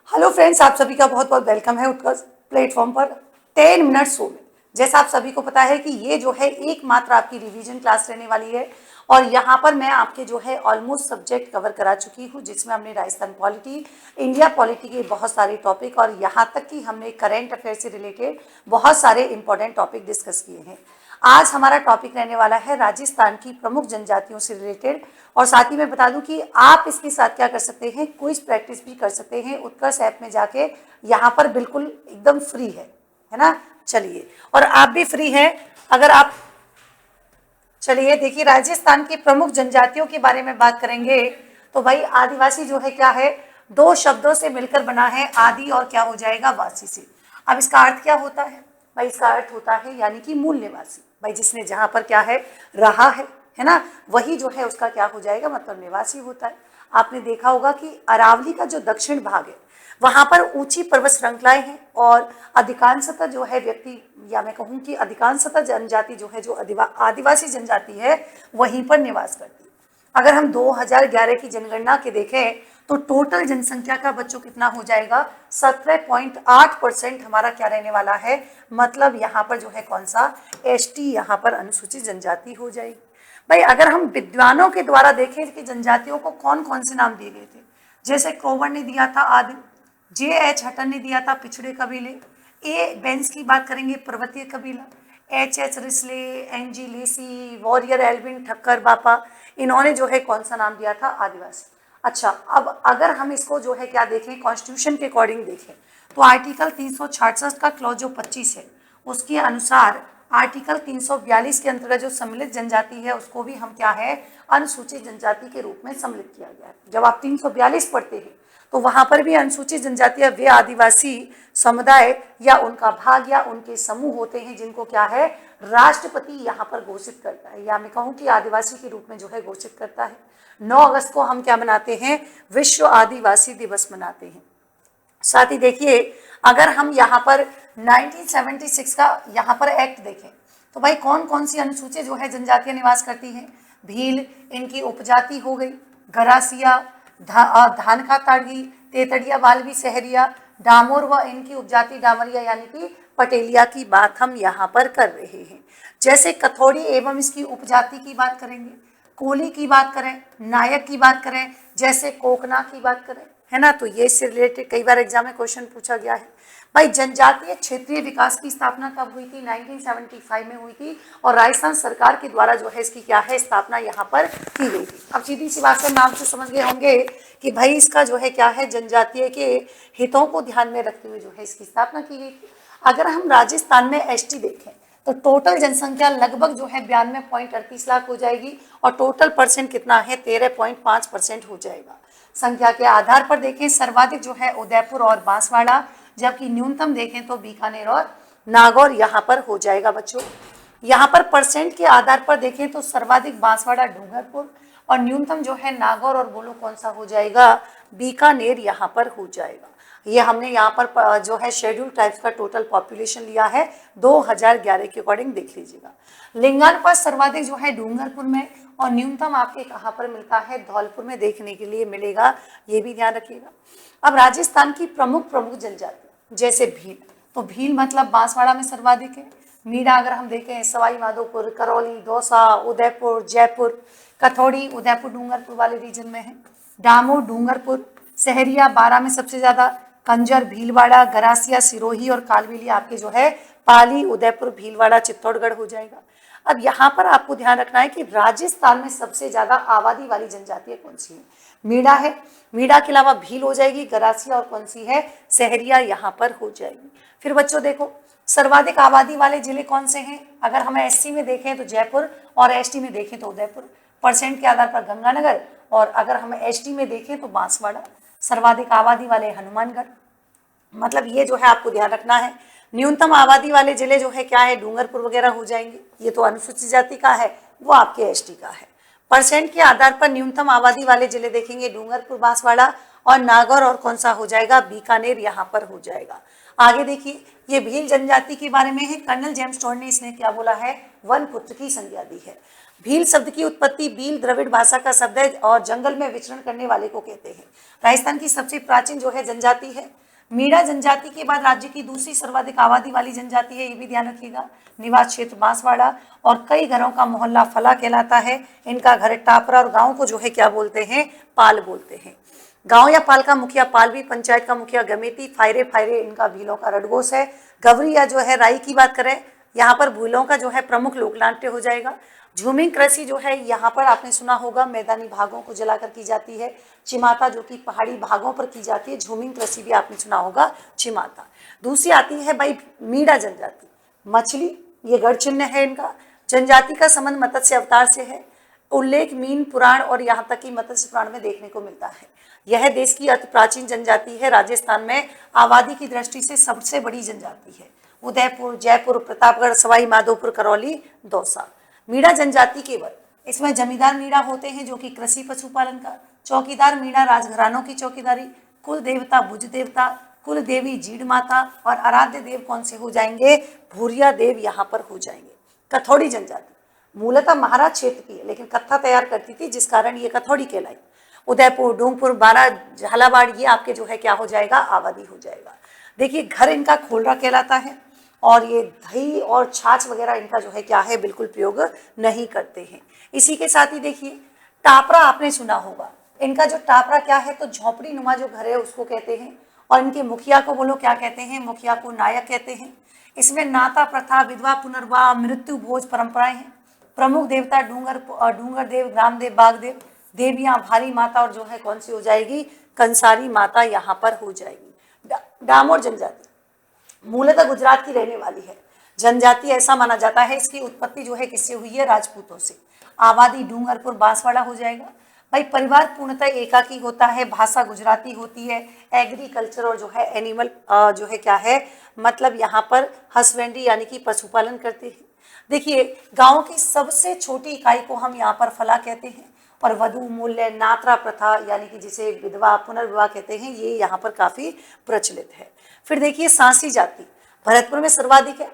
Hello friends, आप सभी का बहुत बहुत वेलकम है उत्कर्ष प्लेटफॉर्म पर 10 मिनट शो में। जैसा आप सभी को पता है कि ये जो है एकमात्र आपकी रिवीजन क्लास रहने वाली है और यहाँ पर मैं आपके जो है ऑलमोस्ट सब्जेक्ट कवर करा चुकी हूँ, जिसमें हमने राजस्थान पॉलिटी, इंडिया पॉलिटी के बहुत सारे टॉपिक और यहाँ तक कि हमने करंट अफेयर से रिलेटेड बहुत सारे इंपॉर्टेंट टॉपिक डिस्कस किए हैं। आज हमारा टॉपिक रहने वाला है राजस्थान की प्रमुख जनजातियों से रिलेटेड। और साथ ही मैं बता दूं कि आप इसके साथ क्या कर सकते हैं, क्विज प्रैक्टिस भी कर सकते हैं उत्कर्ष ऐप में जाके। यहाँ पर बिल्कुल एकदम फ्री है ना। चलिए, और आप भी फ्री हैं अगर आप, चलिए देखिए, राजस्थान की प्रमुख जनजातियों के बारे में बात करेंगे तो भाई आदिवासी जो है क्या है, दो शब्दों से मिलकर बना है, आदि और क्या हो जाएगा, वासी से। अब इसका अर्थ क्या होता है भाई, इसका अर्थ होता है यानी कि मूल निवासी, भाई जिसने जहां पर क्या है रहा है ना, वही जो है उसका क्या हो जाएगा, मतलब निवासी होता है। आपने देखा होगा कि अरावली का जो दक्षिण भाग है वहां पर ऊंची पर्वत श्रृंखलाएं हैं और अधिकांशतः जो है व्यक्ति, या मैं कहूँ कि अधिकांशतः जनजाति जो है, जो आदिवासी जनजाति है, वहीं पर निवास करती है। अगर हम 2011 की जनगणना के देखें तो टोटल जनसंख्या का बच्चों कितना हो जाएगा, 17.8% हमारा क्या रहने वाला है, मतलब यहाँ पर जो है कौन सा, एसटी, यहाँ पर अनुसूचित जनजाति हो जाएगी। भाई अगर हम विद्वानों के द्वारा देखें कि जनजातियों को कौन कौन से नाम दिए गए थे, जैसे क्रोवर ने दिया था आदिम, J.H. हटन ने दिया था पिछड़े कबीले, ए बेंस की बात करेंगे पर्वतीय कबीला, H.H. Risley, N.G. Lacey, Verrier Elwin Thakkar Bapa, इन्होंने जो है कौन सा नाम दिया था, आदिवासी। अच्छा, अब अगर हम इसको जो है क्या देखें, कॉन्स्टिट्यूशन के अकॉर्डिंग देखें तो आर्टिकल 366 का क्लॉज जो 25 है उसके अनुसार आर्टिकल 342 के अंतर्गत जो सम्मिलित जनजाति है उसको भी हम क्या है, अनुसूचित जनजाति के रूप में सम्मिलित किया गया है। जब आप 342 पढ़ते हैं तो वहां पर भी अनुसूचित जनजातियां वे आदिवासी समुदाय या उनका भाग या उनके समूह होते हैं जिनको क्या है, राष्ट्रपति यहाँ पर घोषित करता है, या मैं कहूँ कि आदिवासी के रूप में जो है घोषित करता है। 9 अगस्त को हम क्या मनाते हैं, विश्व आदिवासी दिवस मनाते हैं। साथ ही देखिए, अगर हम यहाँ पर 1976 का यहाँ पर एक्ट देखें तो भाई कौन कौन सी अनुसूचित जो है जनजातियां निवास करती हैं, भील इनकी उपजाति हो गई, गरासिया, धान का ताड़गी, तेतड़िया, बालवी, सहरिया, डामोर व इनकी उपजाति डामरिया यानी कि पटेलिया की बात हम यहाँ पर कर रहे हैं। जैसे कथौड़ी एवं इसकी उपजाति की बात करेंगे, कोली की बात करें, नायक की बात करें, जैसे कोकना की बात करें, है ना, तो ये इससे रिलेटेड कई बार एग्जाम में क्वेश्चन पूछा गया है। भाई जनजातीय क्षेत्रीय विकास की स्थापना कब हुई थी, 1975 में हुई थी और राजस्थान सरकार के द्वारा जो है इसकी क्या है, स्थापना यहाँ पर की गई थी। अब सीधी सी बात है, नाम से समझ गए होंगे कि भाई इसका जो है क्या है, जनजातीय के हितों को ध्यान में रखते हुए जो है इसकी स्थापना की गई थी। अगर हम राजस्थान में एसटी देखें तो टोटल जनसंख्या लगभग जो है 92.38 लाख हो जाएगी और टोटल परसेंट कितना है, 13.5% हो जाएगा। संख्या के आधार पर देखें सर्वाधिक जो है उदयपुर और बांसवाड़ा, जबकि न्यूनतम देखें तो बीकानेर और नागौर यहाँ पर हो जाएगा बच्चों। यहाँ पर परसेंट के आधार पर देखें तो सर्वाधिक बांसवाड़ा, डूंगरपुर और न्यूनतम जो है नागौर, और बोलो कौन सा हो जाएगा, बीकानेर यहाँ पर हो जाएगा। ये हमने यहाँ पर जो है शेड्यूल टाइप्स का टोटल पॉपुलेशन लिया है 2011 के अकॉर्डिंग, देख लीजिएगा। लिंगानुपात सर्वाधिक जो है डूंगरपुर में और न्यूनतम आपके कहाँ पर मिलता है, धौलपुर में देखने के लिए मिलेगा, ये भी ध्यान रखिएगा। अब राजस्थान की प्रमुख जनजाति जैसे भील, तो भील मतलब बांसवाड़ा में सर्वाधिक है। मीणा अगर हम देखें सवाई माधोपुर, करौली, दौसा, उदयपुर, जयपुर, कथौड़ी उदयपुर डूंगरपुर वाले रीजन में है। डामोर, डूंगरपुर, सहरिया, बारा में सबसे ज्यादा, कंजर, भीलवाड़ा, गरासिया, सिरोही और कालबेली आपके जो है पाली, उदयपुर, भीलवाड़ा, चित्तौड़गढ़ हो जाएगा। अब यहाँ पर आपको ध्यान रखना है कि राजस्थान में सबसे ज्यादा आबादी वाली जनजातियां कौन सी है, मीणा है, मीणा के अलावा भील हो जाएगी, गरासिया और कौन सी है, सहरिया यहाँ पर हो जाएगी। फिर बच्चों देखो सर्वाधिक आबादी वाले जिले कौन से हैं, अगर हम एससी में देखें तो जयपुर और एसटी में देखें तो उदयपुर, परसेंट के आधार पर गंगानगर, और अगर हम एसटी में देखें तो बांसवाड़ा। सर्वाधिक आबादी वाले हनुमानगढ़, मतलब ये जो है आपको ध्यान रखना है। न्यूनतम आबादी वाले जिले जो है क्या है, डूंगरपुर वगैरह हो जाएंगे, ये तो अनुसूचित जाति का है, वो आपके एसटी का है। परसेंट के आधार पर न्यूनतम आबादी वाले जिले देखेंगे डूंगरपुर, बांसवाड़ा और नागौर, और कौन सा हो जाएगा, बीकानेर यहाँ पर हो जाएगा। आगे देखिए, ये भील जनजाति के बारे में है, कर्नल जेम्स टोड ने इसने क्या बोला है, वन पुत्र की संज्ञा दी है। भील शब्द की उत्पत्ति, भील द्रविड़ भाषा का शब्द है और जंगल में विचरण करने वाले को कहते हैं। राजस्थान की सबसे प्राचीन जो है जनजाति है। मीणा जनजाति के बाद राज्य की दूसरी सर्वाधिक आबादी वाली जनजाति है, ये भी ध्यान रखिएगा। निवास क्षेत्र बांसवाड़ा और कई घरों का मोहल्ला फला कहलाता है। इनका घर टापरा और गांव को जो है क्या बोलते हैं, पाल बोलते हैं। गांव या पाल का मुखिया पालवी, पंचायत का मुखिया गमेती, फायरे फायरे इनका भीलों का रडगोस है। गवरी या जो है राई की बात करें, यहाँ पर भीलों का जो है प्रमुख लोकनाट्य हो जाएगा। झूमिंग कृषि जो है यहाँ पर आपने सुना होगा मैदानी भागों को जलाकर की जाती है। चिमाता जो कि पहाड़ी भागों पर की जाती है। झूमिंग कृषि भी आपने सुना होगा, चिमाता। दूसरी आती है भाई मीणा जनजाति, मछली, ये गढ़ चिन्ह है इनका। जनजाति का संबंध मत्स्य अवतार से है। उल्लेख मीन पुराण और यहाँ तक कि मत्स्य पुराण में देखने को मिलता है। यह देश की अति प्राचीन जनजाति है। राजस्थान में आबादी की दृष्टि से सबसे बड़ी जनजाति है। उदयपुर, जयपुर, प्रतापगढ़, सवाई माधोपुर, करौली, दौसा। मीणा जनजाति केवल इसमें जमींदार मीणा होते हैं जो कि कृषि पशुपालन का, चौकीदार मीणा राजघरानों की चौकीदारी, कुल देवता भुज देवता, कुल देवी जीड माता और आराध्य देव कौन से हो जाएंगे, भूरिया देव यहाँ पर हो जाएंगे। कथौड़ी जनजाति मूलतः महाराज क्षेत्र की है लेकिन कत्था तैयार करती थी जिस कारण ये कथौड़ी कहलाई। उदयपुर, डूंगपुर, बारा, झालावाड़ ये आपके जो है क्या हो जाएगा, आबादी हो जाएगा। देखिए घर इनका खोलरा कहलाता है और ये दही और छाछ वगैरह इनका जो है क्या है, बिल्कुल प्रयोग नहीं करते हैं। इसी के साथ ही देखिए टापरा आपने सुना होगा। इनका जो टापरा क्या है, तो झोपड़ी नुमा जो घर है उसको कहते हैं और इनके मुखिया को बोलो क्या कहते हैं, मुखिया को नायक कहते हैं। इसमें नाता प्रथा, विधवा पुनर्वाह, मृत्यु भोज परंपराएं हैं। प्रमुख देवता डूंगर देव, ग्राम देव, बाग देव। देवियां भारी माता और जो है कौन सी हो जाएगी, कंसारी माता यहाँ पर हो जाएगी। डामोर जनजाति मूलतः गुजरात की रहने वाली है जनजाति, ऐसा माना जाता है इसकी उत्पत्ति जो है किससे हुई है, राजपूतों से। आबादी डूंगरपुर बांसवाड़ा हो जाएगा। भाई परिवार पूर्णतः एकाकी होता है, भाषा गुजराती होती है। एग्रीकल्चर और जो है एनिमल जो है क्या है, मतलब यहाँ पर हस्बेंड्री यानी कि पशुपालन करते हैं। देखिए गांव की सबसे छोटी इकाई को हम यहाँ पर फला कहते हैं और वधु मूल्य, नात्रा प्रथा यानी कि जिसे विधवा पुनर्विवाह कहते हैं, ये यहाँ पर काफी प्रचलित है। फिर देखिए सांसी जाति भरतपुर में सर्वाधिक है।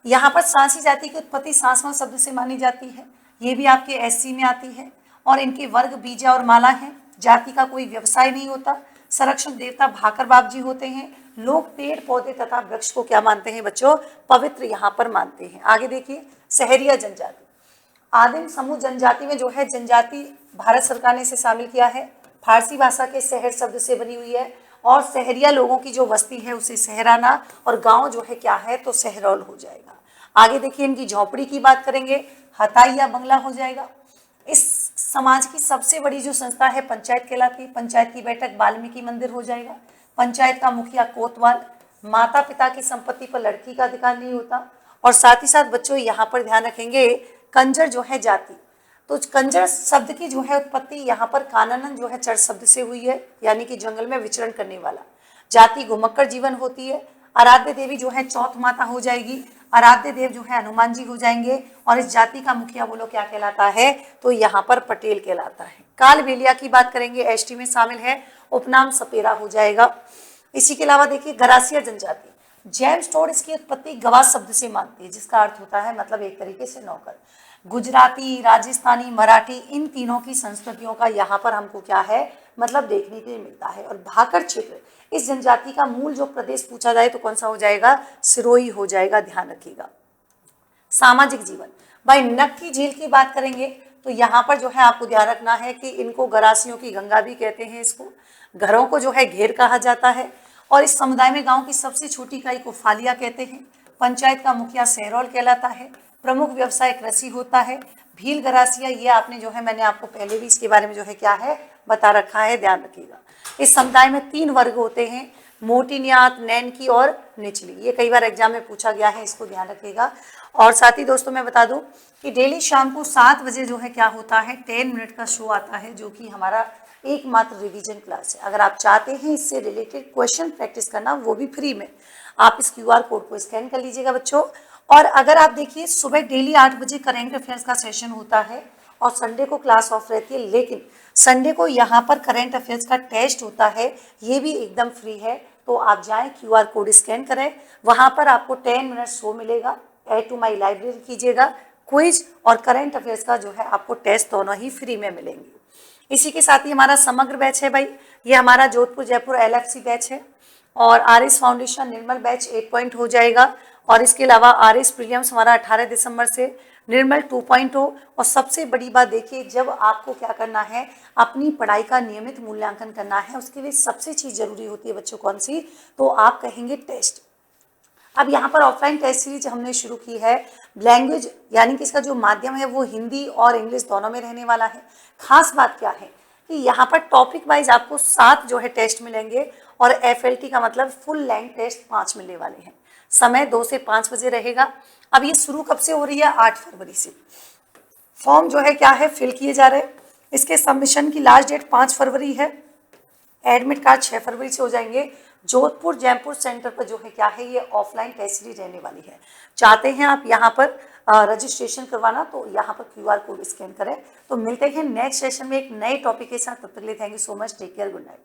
यहाँ पर सांसी जाति की उत्पत्ति सांसवां शब्द से मानी जाती है। ये भी आपके एससी में आती है और इनके वर्ग बीजा और माला है। जाति का कोई व्यवसाय नहीं होता। संरक्षण देवता भाकर बाप जी होते हैं। लोग पेड़ पौधे तथा वृक्ष को क्या मानते हैं बच्चों, पवित्र यहाँ पर मानते हैं। आगे देखिए सहरिया जनजाति, आदिम समूह जनजाति में जो है जनजाति भारत सरकार ने इसे शामिल किया है। फारसी भाषा के शहर शब्द से बनी हुई है और सहरिया लोगों की जो बस्ती है उसे सहराना और गांव जो है क्या है, तो सहरौल हो जाएगा। आगे देखिए इनकी झोपड़ी की बात करेंगे, हताई या बंगला हो जाएगा। इस समाज की सबसे बड़ी जो संस्था है पंचायत कहलाती है। पंचायत की बैठक वाल्मीकि मंदिर हो जाएगा। पंचायत का मुखिया कोतवाल। माता पिता की संपत्ति पर लड़की का अधिकार नहीं होता। और साथ ही साथ बच्चों यहाँ पर ध्यान रखेंगे कंजर जो है जाति, तो कंजर शब्द की जो है उत्पत्ति यहाँ पर काननन जो है चर शब्द से हुई है, यानी कि जंगल में विचरण करने वाला। जाति घुमक्कर जीवन होती है। आराध्य देवी जो है चौथ माता हो जाएगी। आराध्य देव जो है हनुमान जी हो जाएंगे और इस जाति का मुखिया बोलो क्या कहलाता है, तो यहाँ पर पटेल कहलाता है। काल बेलिया की बात करेंगे, एसटी में शामिल है। उपनाम सपेरा हो जाएगा। इसी के अलावा देखिए गरासिया जनजाति, जेम्स टोड इसकी उत्पत्ति गवा शब्द से मानती है जिसका अर्थ होता है मतलब एक तरीके से नौकर। गुजराती, राजस्थानी, मराठी इन तीनों की संस्कृतियों का यहाँ पर हमको क्या है मतलब देखने के लिए मिलता है। और भाकर क्षेत्र इस जनजाति का मूल जो प्रदेश पूछा जाए तो कौन सा हो जाएगा, सिरोही हो जाएगा, ध्यान रखिएगा। सामाजिक जीवन, भाई नक्की झील की बात करेंगे तो यहाँ पर जो है आपको ध्यान रखना है कि इनको गरासियों की गंगा भी कहते हैं। इसको घरों को जो है घेर कहा जाता है और इस समुदाय में गांव की सबसे छोटी इकाई को फालिया कहते हैं। पंचायत का मुखिया सहरौल कहलाता है। प्रमुख व्यवसाय कृषि होता है। भील गरासिया ये आपने जो है मैंने आपको पहले भी इसके बारे में जो है क्या है बता रखा है, ध्यान रखिएगा। इस समुदाय में 3 वर्ग होते हैं, मोटी न्यात, नैनकी और निचली। ये कई बार एग्जाम में पूछा गया है, इसको ध्यान रखिएगा। और साथ ही दोस्तों मैं बता दूं कि डेली शाम को 7 बजे जो है क्या होता है 10 मिनट का शो आता है जो कि हमारा एकमात्र रिवीजन क्लास है। अगर आप चाहते हैं इससे रिलेटेड क्वेश्चन प्रैक्टिस करना वो भी फ्री में, आप इस QR कोड को स्कैन कर लीजिएगा बच्चों। और अगर आप देखिए सुबह डेली 8 बजे करेंट अफेयर्स का सेशन होता है और संडे को क्लास ऑफ रहती है, लेकिन संडे को यहाँ पर करेंट अफेयर्स का टेस्ट होता है, ये भी एकदम फ्री है। तो आप जाएं QR कोड स्कैन करें, वहाँ पर आपको 10 मिनट शो मिलेगा। ऐड टू माई लाइब्रेरी कीजिएगा, क्विज और करंट अफेयर्स का जो है आपको टेस्ट दोनों ही फ्री में मिलेंगे। इसी के साथ ही हमारा समग्र बैच है भाई, ये हमारा जोधपुर जयपुर LFC बैच है और RS फाउंडेशन निर्मल बैच 8 पॉइंट हो जाएगा और इसके अलावा RS प्रीलिम्स हमारा 18 दिसंबर से, निर्मल 2.0। और सबसे बड़ी बात देखिए, जब आपको क्या करना है, अपनी पढ़ाई का नियमित मूल्यांकन करना है, उसके लिए सबसे चीज़ जरूरी होती है बच्चों कौन सी, तो आप कहेंगे टेस्ट। अब यहाँ पर ऑफलाइन टेस्ट सीरीज हमने शुरू की है। लैंग्वेज यानी कि इसका जो माध्यम है वो हिंदी और इंग्लिश दोनों में रहने वाला है। खास बात क्या है कि यहाँ पर टॉपिक वाइज आपको 7 जो है टेस्ट मिलेंगे और FLT का मतलब फुल लेंथ टेस्ट 5 मिलने वाले हैं। समय 2 से 5 बजे रहेगा। अब ये शुरू कब से हो रही है? 8 फरवरी से। फॉर्म जो है क्या है, फिल किए जा रहे हैं। इसके सबमिशन की लास्ट डेट 5 फरवरी है। एडमिट कार्ड 6 फरवरी से हो जाएंगे। जोधपुर जयपुर सेंटर पर जो है क्या है, ये ऑफलाइन टेस्ट सीरीज रहने वाली है। चाहते हैं आप यहाँ पर रजिस्ट्रेशन करवाना तो यहाँ पर QR कोड स्कैन करें। तो मिलते हैं नेक्स्ट सेशन में एक नए टॉपिक के साथ। तब तक के लिए thank you so much, take care, good night.